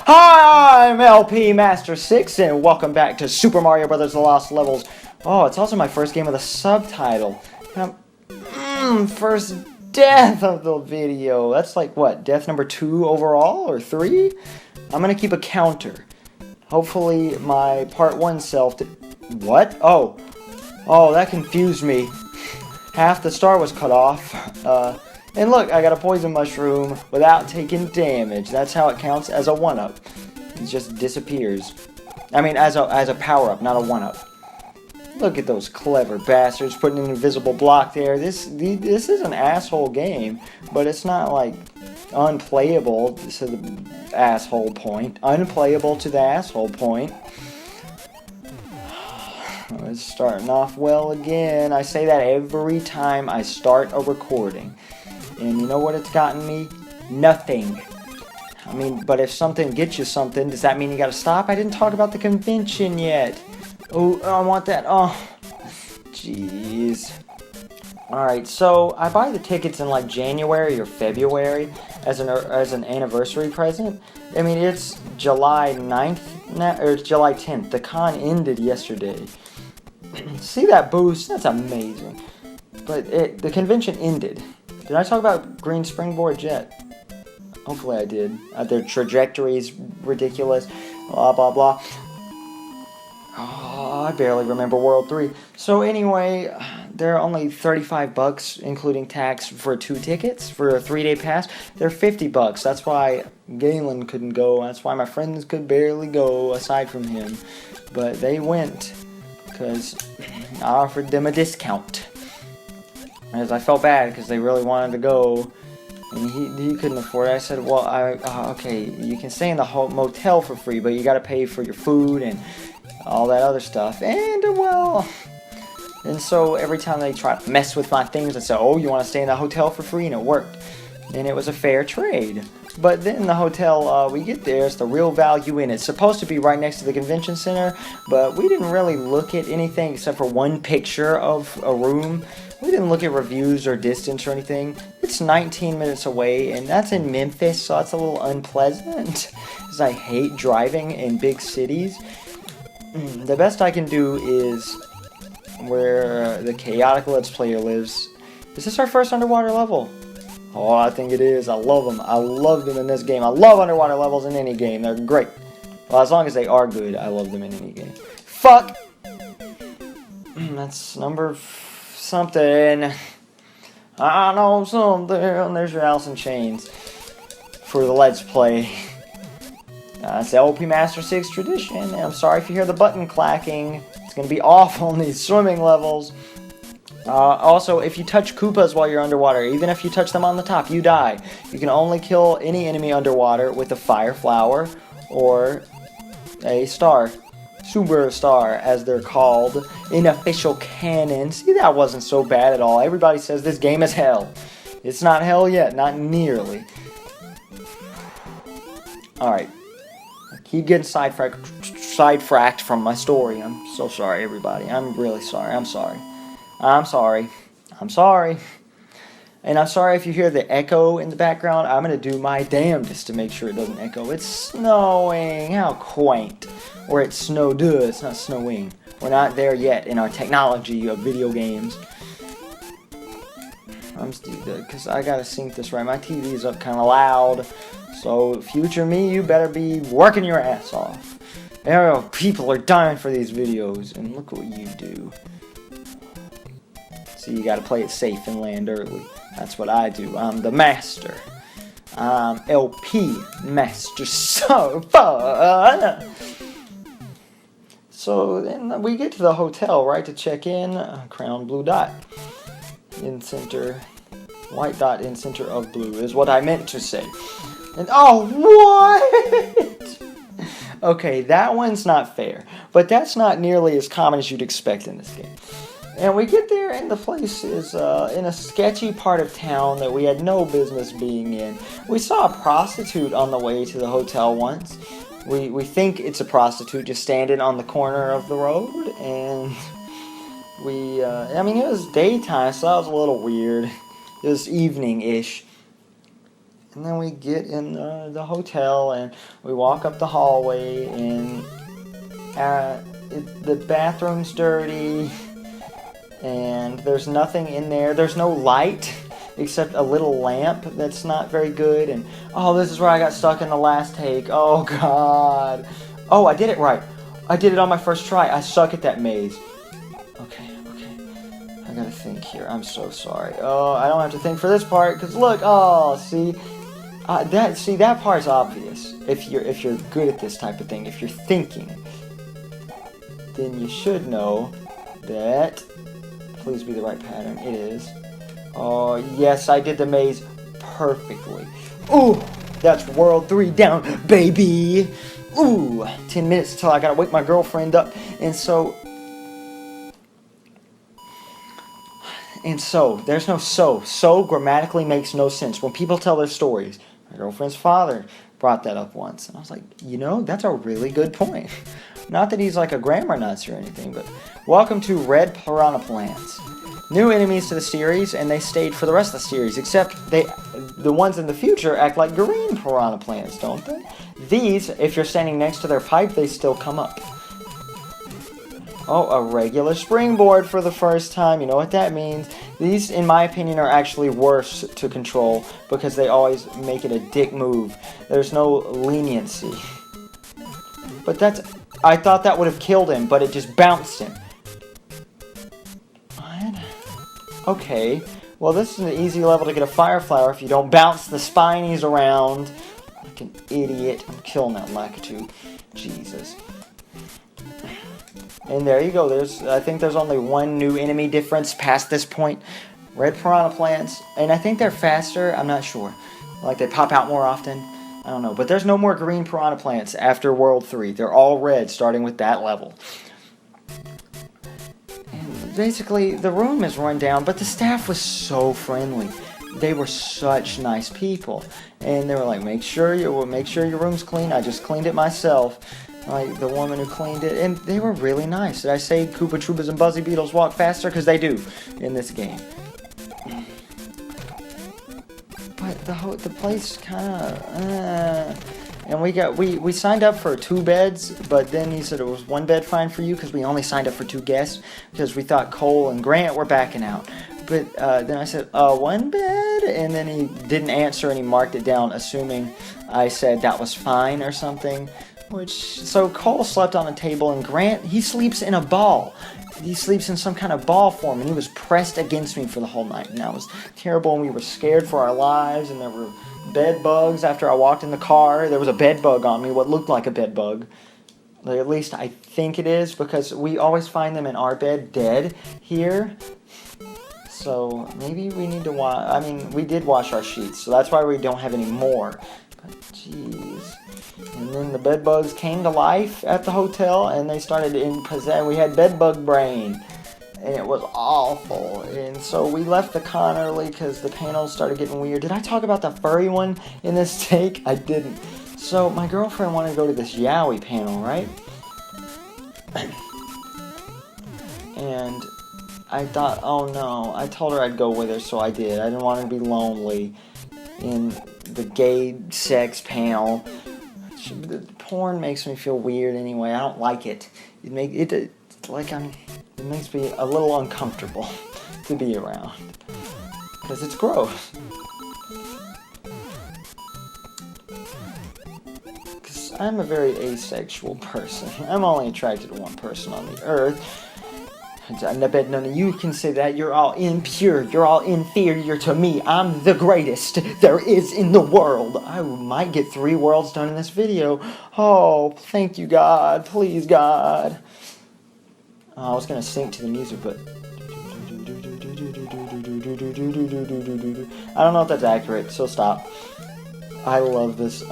Hi, I'm LP Master 6 and welcome back to Super Mario Bros. The Lost Levels. Oh, it's also my first game with a subtitle. First death of the video. That's like, what, death number 2 overall, or 3? I'm gonna keep a counter. Hopefully my part 1 self What? Oh, that confused me. Half the star was cut off. And look, I got a poison mushroom without taking damage. That's how it counts as a 1-up. It just disappears. I mean, as a power-up, not a 1-up. Look at those clever bastards putting an invisible block there. This is an asshole game, but it's not like unplayable to the asshole point. Unplayable to the asshole point. It's starting off well again. I say that every time I start a recording. And you know what it's gotten me? Nothing. I mean, but if something gets you something, does that mean you gotta stop? I didn't talk about the convention yet. Oh, I want that. Oh, jeez. Alright, so I buy the tickets in like January or February as an anniversary present. I mean, it's July 9th now, or it's July 10th. The con ended yesterday. See that boost? That's amazing. But the convention ended. Did I talk about green springboard yet? Hopefully I did. Their trajectory is ridiculous. Blah, blah, blah. Oh, I barely remember World 3. So anyway, they're only $35, including tax, for 2 tickets. For a 3-day pass, they're $50. That's why Galen couldn't go. That's why my friends could barely go, aside from him. But they went, because I offered them a discount. As I felt bad because they really wanted to go, and he couldn't afford it. I said, well, okay, you can stay in the motel for free, but you got to pay for your food and all that other stuff. And so every time they try to mess with my things, I said, oh, you want to stay in the hotel for free? And it worked. And it was a fair trade. But then the hotel, we get there, it's the Real Value Inn. It's supposed to be right next to the convention center, but we didn't really look at anything except for one picture of a room. We didn't look at reviews or distance or anything. It's 19 minutes away, and that's in Memphis, so that's a little unpleasant, because I hate driving in big cities. The best I can do is where the chaotic Let's Player lives. Is this our first underwater level? Oh, I think it is. I love them. I love them in this game. I love underwater levels in any game. They're great. Well, as long as they are good, I love them in any game. Fuck! That's number something. I know something. There's your Alice in Chains for the Let's Play. It's the LP Master 6 tradition. And I'm sorry if you hear the button clacking. It's going to be awful on these swimming levels. Also, if you touch Koopas while you're underwater, even if you touch them on the top, you die. You can only kill any enemy underwater with a fire flower or a star. Super star, as they're called in official canon. See, that wasn't so bad at all. Everybody says this game is hell. It's not hell yet, not nearly. Alright. I keep getting sidetracked from my story. I'm so sorry, everybody. I'm really sorry. I'm sorry. I'm sorry. I'm sorry. And I'm sorry if you hear the echo in the background. I'm going to do my damnedest to make sure it doesn't echo. It's snowing. How quaint. Or it's snowed. It's not snowing. We're not there yet in our technology of video games. Because I got to sync this right. My TV's up kind of loud. So future me, you better be working your ass off. People are dying for these videos. And look what you do. So you gotta play it safe and land early. That's what I do. I'm the master. I'm LP Master so fun. So then we get to the hotel, right, to check in. Crown blue dot in center. White dot in center of blue is what I meant to say. And oh, what? Okay, that one's not fair. But that's not nearly as common as you'd expect in this game. And we get there, and the place is in a sketchy part of town that we had no business being in. We saw a prostitute on the way to the hotel once. We think it's a prostitute just standing on the corner of the road, and I mean, it was daytime, so that was a little weird. It was evening-ish. And then we get in the hotel, and we walk up the hallway, and the bathroom's dirty, and there's nothing in there. There's no light except a little lamp that's not very good. And oh, this is where I got stuck in the last take. Oh God. Oh, I did it right. I did it on my first try. I suck at that maze. Okay. I gotta think here. I'm so sorry. Oh, I don't have to think for this part, because look. Oh, see. That part's obvious. If you're good at this type of thing, if you're thinking, then you should know that. Please be the right pattern. It is. Oh yes, I did the maze perfectly. Ooh, that's World 3 down, baby. Ooh, 10 minutes until I gotta wake my girlfriend up, and so there's no so. So grammatically makes no sense when people tell their stories. My girlfriend's father brought that up once, and I was like, that's a really good point. Not that he's like a grammar nuts or anything, but welcome to Red Piranha Plants. New enemies to the series, and they stayed for the rest of the series, except the ones in the future act like green piranha plants, don't they? These, if you're standing next to their pipe, they still come up. Oh, a regular springboard for the first time. You know what that means. These, in my opinion, are actually worse to control because they always make it a dick move. There's no leniency. But I thought that would have killed him, but it just bounced him. What? Okay. Well, this is an easy level to get a fire flower if you don't bounce the spinies around. Like an idiot. I'm killing that Lakitu. Jesus. And there you go. I think there's only one new enemy difference past this point. Red piranha plants. And I think they're faster. I'm not sure. Like they pop out more often. I don't know. But there's no more green piranha plants after World 3. They're all red, starting with that level. And basically, the room is run down, but the staff was so friendly. They were such nice people. And they were like, make sure your room's clean. I just cleaned it myself. Like the woman who cleaned it, and they were really nice. Did I say Koopa Troopas and Buzzy Beetles walk faster? Because they do in this game. But the place kind of, and we signed up for 2 beds, but then he said it was 1 bed fine for you because we only signed up for 2 guests because we thought Cole and Grant were backing out. But then I said 1 bed, and then he didn't answer and he marked it down, assuming I said that was fine or something. So Cole slept on a table, and Grant, he sleeps in a ball. He sleeps in some kind of ball form, and he was pressed against me for the whole night, and that was terrible, and we were scared for our lives, and there were bed bugs after I walked in the car. There was a bed bug on me, what looked like a bed bug. Like, at least I think it is, because we always find them in our bed dead here. So maybe we need to we did wash our sheets, so that's why we don't have any more. But jeez. And then the bed bugs came to life at the hotel, and they started we had bed bug brain, and it was awful. And so we left the con early because the panels started getting weird. Did I talk about the furry one in this take? I didn't. So my girlfriend wanted to go to this yaoi panel, right? And I thought, oh no. I told her I'd go with her, so I did. I didn't want her to be lonely in the gay sex panel. The porn makes me feel weird anyway. I don't like it. It makes me a little uncomfortable to be around because it's gross. Because I'm a very asexual person. I'm only attracted to one person on the earth. I bet none of you can say that. You're all impure. You're all inferior to me. I'm the greatest there is in the world. I might get 3 worlds done in this video. Oh, thank you, God. Please, God. I was going to sing to the music, but I don't know if that's accurate, so stop. I love this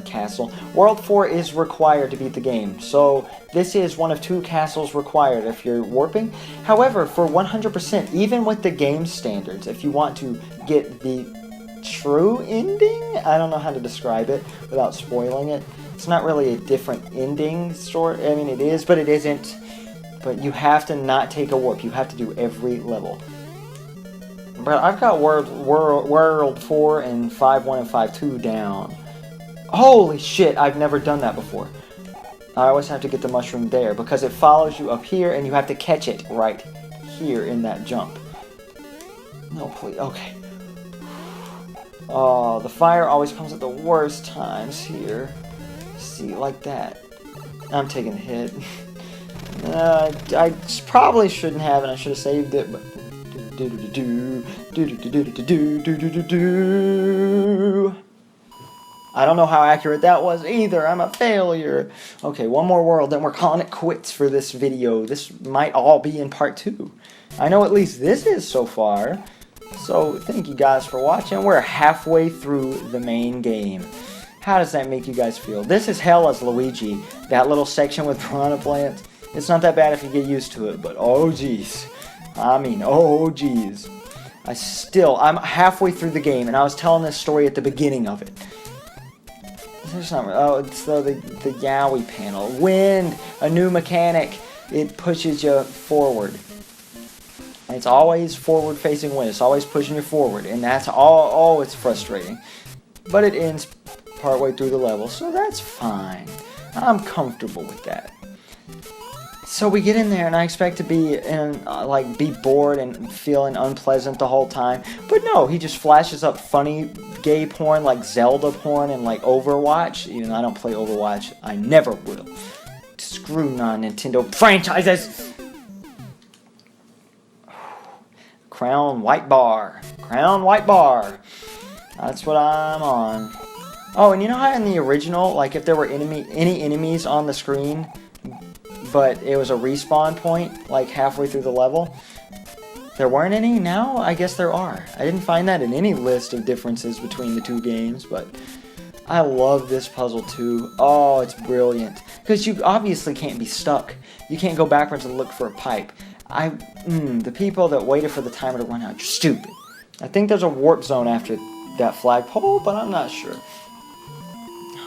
castle. World 4 is required to beat the game, so this is one of 2 castles required if you're warping. However, for 100%, even with the game standards, if you want to get the true ending, I don't know how to describe it without spoiling it. It's not really a different ending story. I mean, it is, but it isn't. But you have to not take a warp. You have to do every level. But I've got World 4 and 5-1 and 5-2 down. Holy shit, I've never done that before. I always have to get the mushroom there because it follows you up here and you have to catch it right here in that jump. No, please. Okay. Oh, the fire always comes at the worst times here. See, like that. I'm taking a hit. I probably shouldn't have, and I should have saved it, but... I don't know how accurate that was either. I'm a failure. Okay, one more world, then we're calling it quits for this video. This might all be in part 2. I know at least this is so far. So, thank you guys for watching. We're halfway through the main game. How does that make you guys feel? This is hell as Luigi. That little section with piranha plants. It's not that bad if you get used to it, but oh geez. I mean, oh geez. I'm halfway through the game, and I was telling this story at the beginning of it. There's not, oh, it's the Yowie panel. Wind, a new mechanic. It pushes you forward. It's always forward-facing wind. It's always pushing you forward, and that's all. It's frustrating, but it ends partway through the level, so that's fine. I'm comfortable with that. So we get in there, and I expect to be be bored and feeling unpleasant the whole time. But no, he just flashes up funny gay porn like Zelda porn and like Overwatch. Even though I don't play Overwatch, I never will. Screw non-Nintendo franchises. Crown white bar. Crown white bar. That's what I'm on. Oh, and you know how in the original, like if there were any enemies on the screen, but it was a respawn point, like halfway through the level. There weren't any? Now I guess there are. I didn't find that in any list of differences between the two games, but I love this puzzle too. Oh, it's brilliant. Because you obviously can't be stuck. You can't go backwards and look for a pipe. The people that waited for the timer to run out, you're stupid. I think there's a warp zone after that flagpole, but I'm not sure.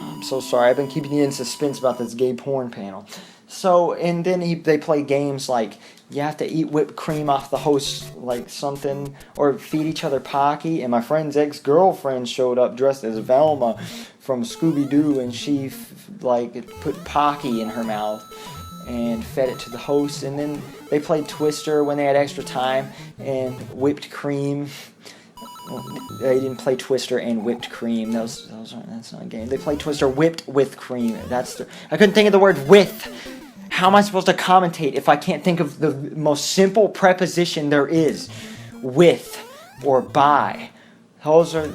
I'm so sorry. I've been keeping you in suspense about this gay porn panel. So, and then they play games like you have to eat whipped cream off the host, like something, or feed each other Pocky. And my friend's ex-girlfriend showed up dressed as Velma from Scooby-Doo, and she put Pocky in her mouth and fed it to the host. And then they played Twister when they had extra time, and whipped cream. They didn't play Twister and whipped cream. That's not a game. They played Twister whipped with cream. I couldn't think of the word with. How am I supposed to commentate if I can't think of the most simple preposition there is? With or by. We're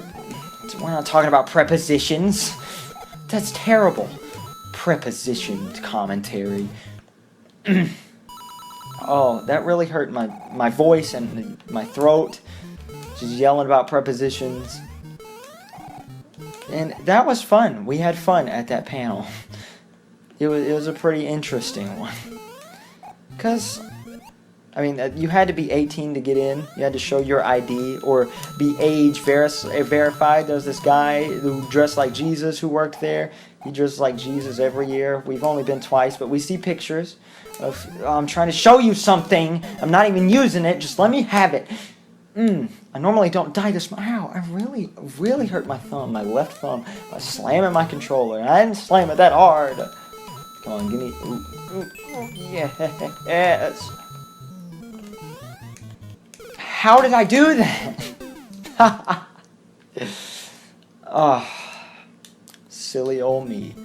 not talking about prepositions. That's terrible. Preposition commentary. Oh, that really hurt my voice and my throat. Just yelling about prepositions. And that was fun. We had fun at that panel. It was a pretty interesting one. Because, I mean, you had to be 18 to get in. You had to show your ID or be age verified. There was this guy who dressed like Jesus who worked there. He dresses like Jesus every year. We've only been twice, but we see pictures of... I'm trying to show you something. I'm not even using it. Just let me have it. I normally don't die this much. Ow, I really hurt my thumb, my left thumb, by slamming my controller. And I didn't slam it that hard. Come on, give me... Yes. How did I do that? Oh, silly old me.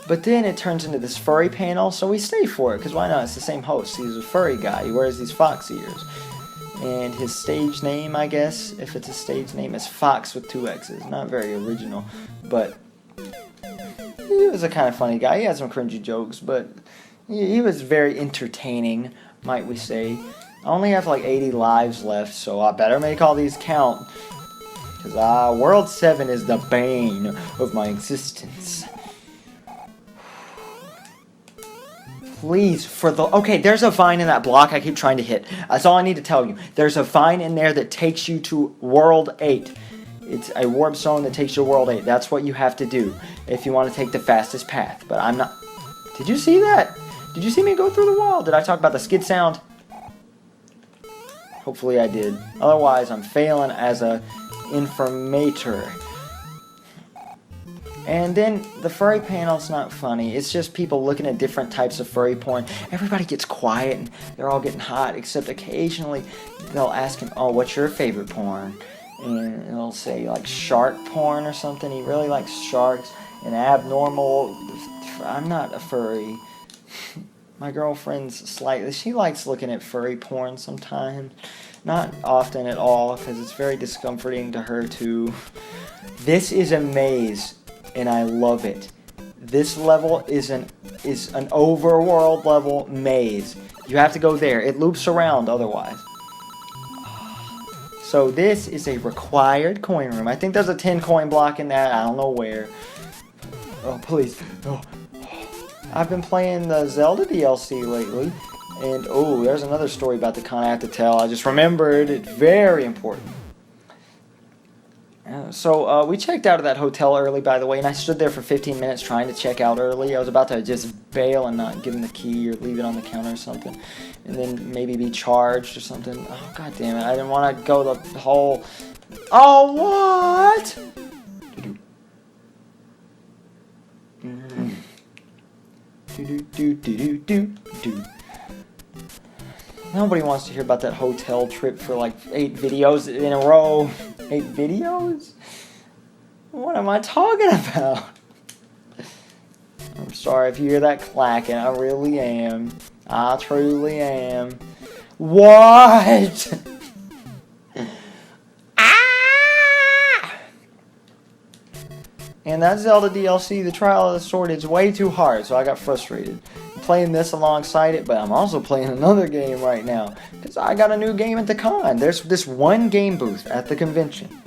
But then it turns into this furry panel, so we stay for it, because why not? It's the same host. He's a furry guy. He wears these fox ears. And his stage name, I guess, if it's a stage name, is Fox with 2 X's. Not very original, but he was a kind of funny guy. He had some cringy jokes, but he was very entertaining, might we say. I only have like 80 lives left, so I better make all these count. Because World 7 is the bane of my existence. Please, okay, there's a vine in that block I keep trying to hit. That's all I need to tell you. There's a vine in there that takes you to World 8. It's a warp zone that takes you to World 8. That's what you have to do if you want to take the fastest path. But I'm not... Did you see that? Did you see me go through the wall? Did I talk about the skid sound? Hopefully I did. Otherwise, I'm failing as a informator. And then the furry panel's not funny. It's just people looking at different types of furry porn. Everybody gets quiet and they're all getting hot, except occasionally they'll ask him, oh, what's your favorite porn? And it'll say like shark porn or something. He really likes sharks and abnormal. I'm not a furry. My girlfriend's slightly, she likes looking at furry porn sometimes. Not often at all, because it's very discomforting to her too. This is a maze, and I love it. This level is an overworld level maze. You have to go there. It loops around otherwise. So this is a required coin room. I think there's a 10 coin block in that. I don't know where. Oh, please. Oh. I've been playing the Zelda DLC lately. And, oh, there's another story about the con I have to tell. I just remembered. It's very important. So we checked out of that hotel early, by the way, and I stood there for 15 minutes trying to check out early. I was about to just bail and not give him the key or leave it on the counter or something, and then maybe be charged or something. Oh, god damn it. I didn't want to go the whole... Oh, what? Nobody wants to hear about that hotel trip for like 8 videos in a row. 8 videos? What am I talking about? I'm sorry if you hear that clacking. I really am. I truly am. What? Ah! And that Zelda DLC, the Trial of the Sword, is way too hard, so I got frustrated. I'm playing this alongside it, but I'm also playing another game right now, because I got a new game at the con. There's this one game booth at the convention,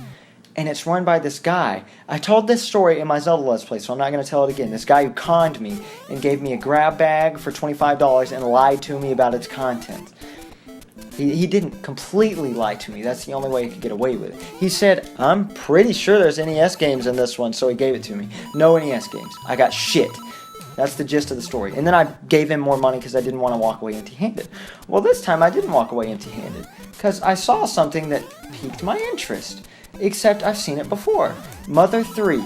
and it's run by this guy. I told this story in my Zelda Let's Play, so I'm not going to tell it again. This guy who conned me and gave me a grab bag for $25 and lied to me about its content. He didn't completely lie to me. That's the only way he could get away with it. He said, I'm pretty sure there's NES games in this one, so he gave it to me. No NES games. I got shit. That's the gist of the story. And then I gave him more money because I didn't want to walk away empty-handed. Well, this time I didn't walk away empty-handed because I saw something that piqued my interest. Except I've seen it before. Mother 3.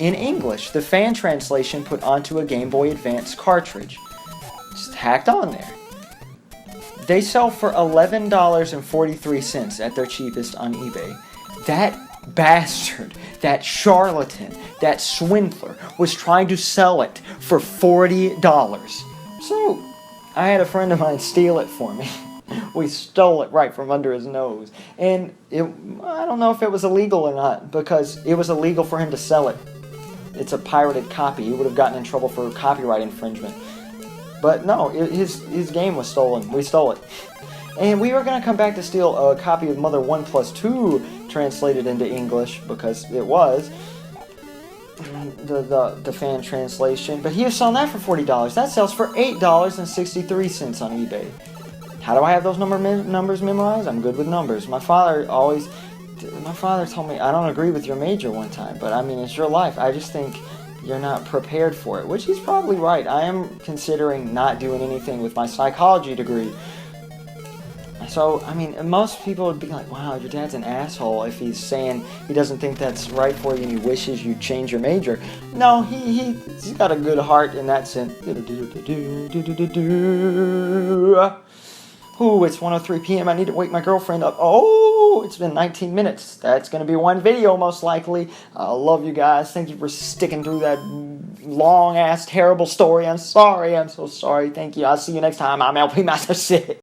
In English, the fan translation put onto a Game Boy Advance cartridge. Just hacked on there. They sell for $11.43 at their cheapest on eBay. That bastard, that charlatan, that swindler was trying to sell it for $40. So, I had a friend of mine steal it for me. We stole it right from under his nose. And I don't know if it was illegal or not, because it was illegal for him to sell it. It's a pirated copy. He would have gotten in trouble for copyright infringement. But no, his game was stolen. We stole it. And we were going to come back to steal a copy of Mother 1+2 translated into English, because it was the fan translation. But he was selling that for $40. That sells for $8.63 on eBay. How do I have those numbers memorized? I'm good with numbers. My father told me, I don't agree with your major one time, but I mean, it's your life. I just think you're not prepared for it, which he's probably right. I am considering not doing anything with my psychology degree. So, I mean, most people would be like, wow, your dad's an asshole if he's saying he doesn't think that's right for you and he wishes you'd change your major. No, he's got a good heart in that sense. Ooh, it's 1:03 p.m. I need to wake my girlfriend up. Oh, it's been 19 minutes. That's going to be one video, most likely. I love you guys. Thank you for sticking through that long-ass, terrible story. I'm sorry. I'm so sorry. Thank you. I'll see you next time. I'm LP Master 6.